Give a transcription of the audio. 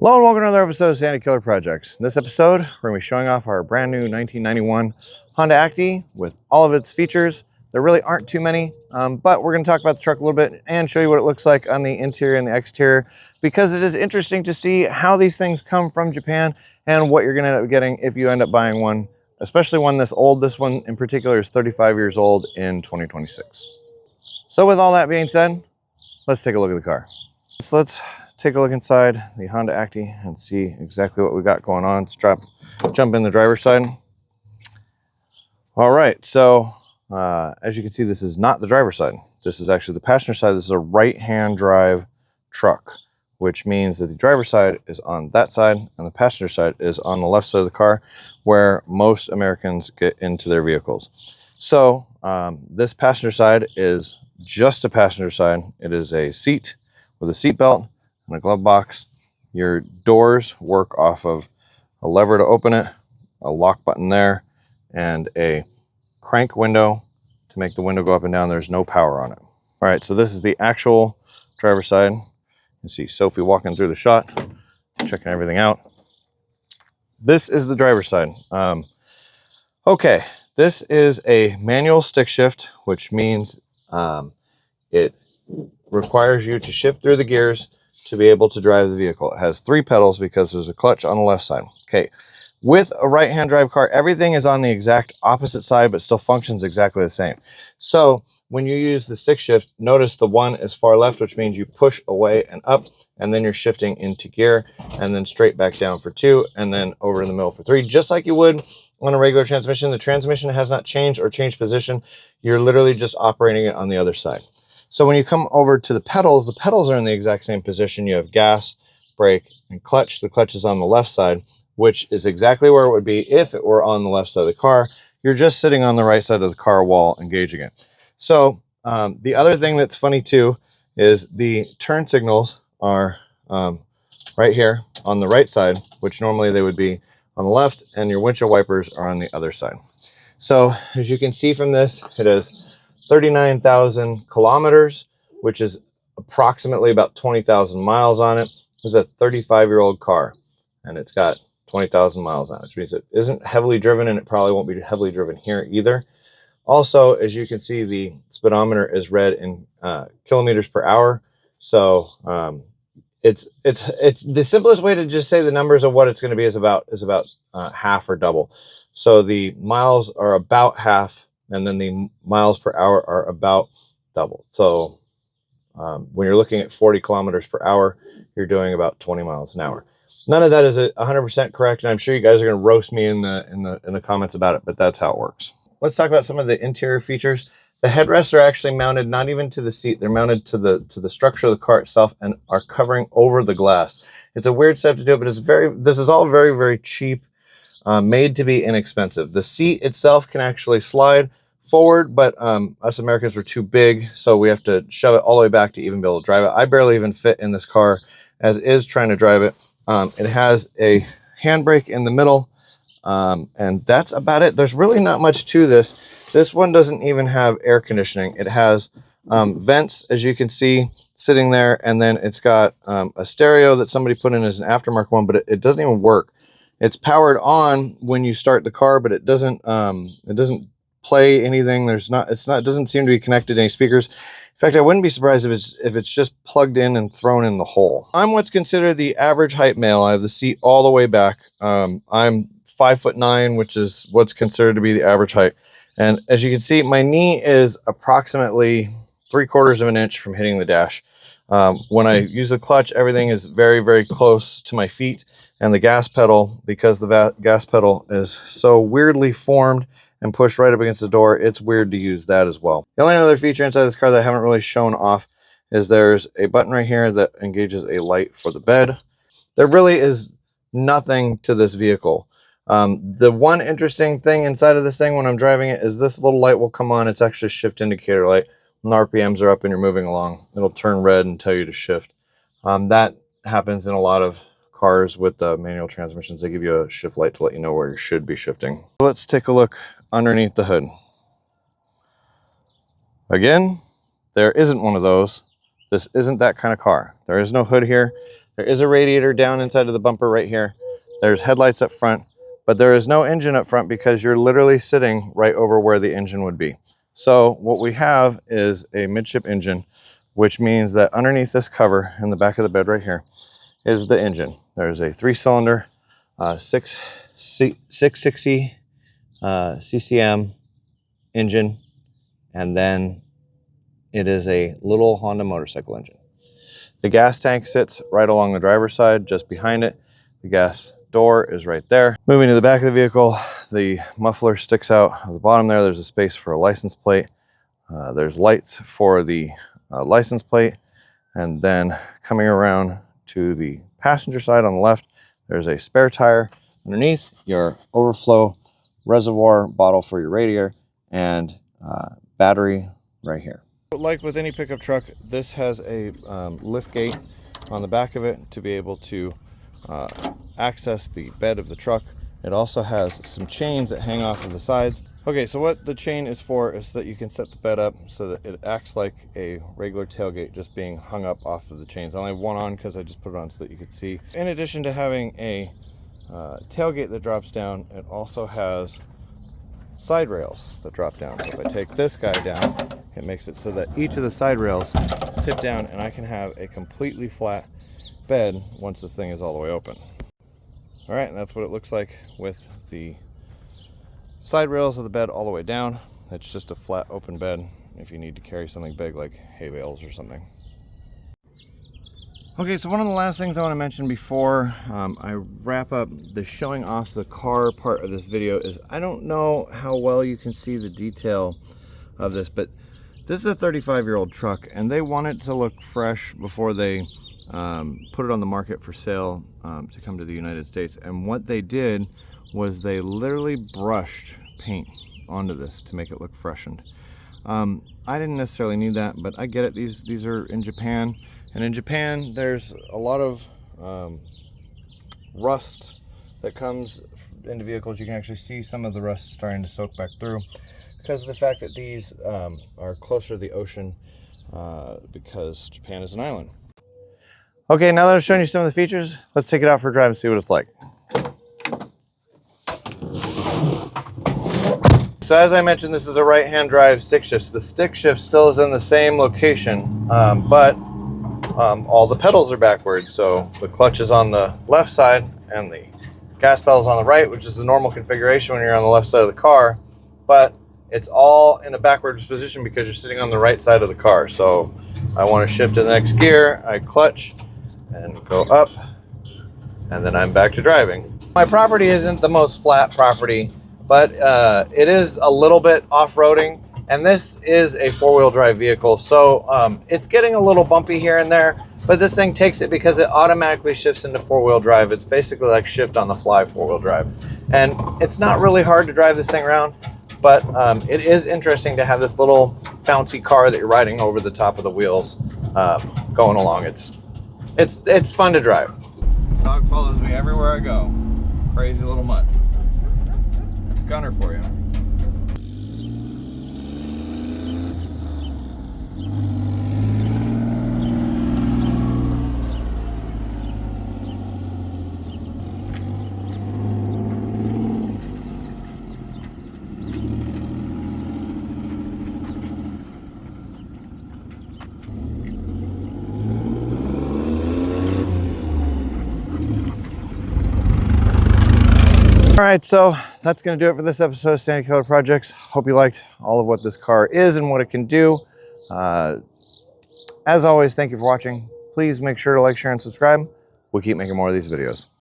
Hello and welcome to another episode of Sandy Killer Projects. In this episode, we're going to be showing off our brand new 1991 Honda Acty with all of its features. There really aren't too many, but we're going to talk about the truck a little bit and show you what it looks like on the interior and the exterior, because it is interesting to see how these things come from Japan and what you're going to end up getting if you end up buying one, especially one this old. This one in particular is 35 years old in 2026. So with all that being said, let's take a look at the car. So let's take a look inside the Honda Acty and see exactly what we got going on. Let's jump in the driver's side. All right, so as you can see, this is not the driver's side. This is actually the passenger side. This is a right-hand drive truck, which means that the driver's side is on that side and the passenger side is on the left side of the car, where most Americans get into their vehicles. So this passenger side is just a passenger side. It is a seat with a seat belt and a glove box. Your doors work off of a lever to open it, a lock button there, and a crank window to make the window go up and down. There's no power on it. All right, so this is the actual driver's side. You can see Sophie walking through the shot, checking everything out. This is the driver's side. Okay, this is a manual stick shift, which means it requires you to shift through the gears to be able to drive the vehicle. It has 3 pedals because there's a clutch on the left side. Okay, with a right-hand drive car, everything is on the exact opposite side, but still functions exactly the same. So when you use the stick shift, notice the one is far left, which means you push away and up, and then you're shifting into gear, and then straight back down for 2, and then over in the middle for 3, just like you would on a regular transmission. The transmission has not changed or changed position. You're literally just operating it on the other side. So when you come over to the pedals are in the exact same position. You have gas, brake, and clutch. The clutch is on the left side, which is exactly where it would be if it were on the left side of the car. You're just sitting on the right side of the car while engaging it. So the other thing that's funny too is the turn signals are right here on the right side, which normally they would be on the left, and your windshield wipers are on the other side. So as you can see from this, it is 39,000 kilometers, which is approximately about 20,000 miles on it. This is a 35-year-old car, and it's got 20,000 miles on it, which means it isn't heavily driven, and it probably won't be heavily driven here either. Also, as you can see, the speedometer is read in kilometers per hour. So it's the simplest way to just say the numbers of what it's going to be is about half or double. So the miles are about half, and then the miles per hour are about double. So when you're looking at 40 kilometers per hour, you're doing about 20 miles an hour. None of that is 100% correct, and I'm sure you guys are going to roast me in the comments about it, but that's how it works. Let's talk about some of the interior features. The headrests are actually mounted not even to the seat; they're mounted to the structure of the car itself and are covering over the glass. It's a weird step to do it, but this is all very, very cheap, made to be inexpensive. The seat itself can actually slide forward, but us Americans were too big, so we have to shove it all the way back to even be able to drive it. I barely even fit in this car as is trying to drive it. It has a handbrake in the middle, and that's about it. There's really not much to this. This one doesn't even have air conditioning. It has vents, as you can see, sitting there, and then it's got a stereo that somebody put in as an aftermarket one, but it doesn't even work. It's powered on when you start the car, but it doesn't play anything. It doesn't seem to be connected to any speakers. In fact, I wouldn't be surprised if it's just plugged in and thrown in the hole. I'm what's considered the average height male. I have the seat all the way back. I'm 5'9", which is what's considered to be the average height. And as you can see, my knee is approximately 3/4 of an inch from hitting the dash. When I use the clutch, everything is very, very close to my feet, and the gas pedal, because the gas pedal is so weirdly formed and pushed right up against the door, it's weird to use that as well. The only other feature inside this car that I haven't really shown off is there's a button right here that engages a light for the bed. There really is nothing to this vehicle. The one interesting thing inside of this thing when I'm driving it is this little light will come on. It's actually a shift indicator light. When the RPMs are up and you're moving along, it'll turn red and tell you to shift. That happens in a lot of cars with the manual transmissions. They give you a shift light to let you know where you should be shifting. Let's take a look underneath the hood. Again, there isn't one of those. This isn't that kind of car. There is no hood here. There is a radiator down inside of the bumper right here. There's headlights up front, but there is no engine up front because you're literally sitting right over where the engine would be. So what we have is a midship engine, which means that underneath this cover in the back of the bed right here is the engine. There's a 3-cylinder, 660 CCM engine, and then it is a little Honda motorcycle engine. The gas tank sits right along the driver's side, just behind it. The gas door is right there. Moving to the back of the vehicle, the muffler sticks out at the bottom there. There's a space for a license plate. There's lights for the license plate. And then coming around to the passenger side on the left, there's a spare tire underneath, your overflow reservoir bottle for your radiator, and battery right here. Like with any pickup truck, this has a lift gate on the back of it to be able to access the bed of the truck. It also has some chains that hang off of the sides. Okay, so what the chain is for is that you can set the bed up so that it acts like a regular tailgate, just being hung up off of the chains. I only have one on because I just put it on so that you could see. In addition to having a tailgate that drops down, it also has side rails that drop down. So if I take this guy down, it makes it so that each of the side rails tip down and I can have a completely flat bed once this thing is all the way open. All right, and that's what it looks like with the side rails of the bed all the way down. It's just a flat open bed if you need to carry something big like hay bales or something. Okay, so one of the last things I want to mention before I wrap up the showing off the car part of this video is I don't know how well you can see the detail of this, but this is a 35-year-old truck and they want it to look fresh before they put it on the market for sale to come to the United States. And what they did was they literally brushed paint onto this to make it look freshened. I didn't necessarily need that, but I get it. These are in Japan. And in Japan, there's a lot of rust that comes into vehicles. You can actually see some of the rust starting to soak back through because of the fact that these are closer to the ocean because Japan is an island. Okay, now that I've shown you some of the features, let's take it out for a drive and see what it's like. So as I mentioned, this is a right-hand drive stick shift. So the stick shift still is in the same location, but all the pedals are backwards. So the clutch is on the left side and the gas pedal is on the right, which is the normal configuration when you're on the left side of the car. But it's all in a backwards position because you're sitting on the right side of the car. So I want to shift to the next gear, I clutch and go up, and then I'm back to driving. My property isn't the most flat property, but it is a little bit off-roading, and this is a four-wheel drive vehicle, so it's getting a little bumpy here and there, but this thing takes it because it automatically shifts into four-wheel drive. It's basically like shift on the fly four-wheel drive, and it's not really hard to drive this thing around, but it is interesting to have this little bouncy car that you're riding over the top of the wheels going along. It's fun to drive. Dog follows me everywhere I go. Crazy little mutt. It's Gunner for you. All right, so that's going to do it for this episode of Standard Killer Projects. Hope you liked all of what this car is and what it can do. As always, thank you for watching. Please make sure to like, share, and subscribe. We'll keep making more of these videos.